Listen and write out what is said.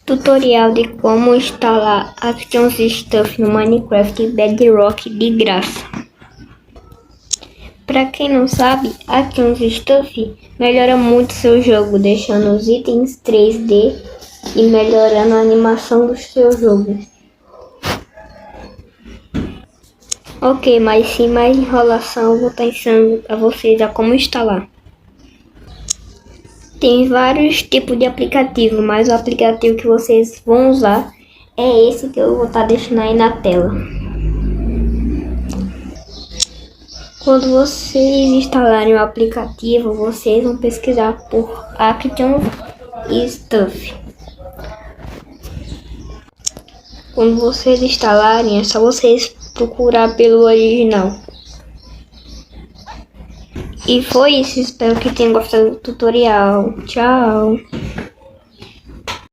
Tutorial de como instalar Action Stuff no Minecraft Bedrock de graça. Para quem não sabe, Action Stuff melhora muito seu jogo, deixando os itens 3D e melhorando a animação do seu jogo. Ok, mas sem mais enrolação, eu vou estar ensinando a vocês a como instalar. Tem vários tipos de aplicativo, mas o aplicativo que vocês vão usar é esse que eu vou estar deixando aí na tela. Quando vocês instalarem o aplicativo, vocês vão pesquisar por Action Stuff. Quando vocês instalarem, é só vocês procurar pelo original. E foi isso, espero que tenham gostado do tutorial. Tchau!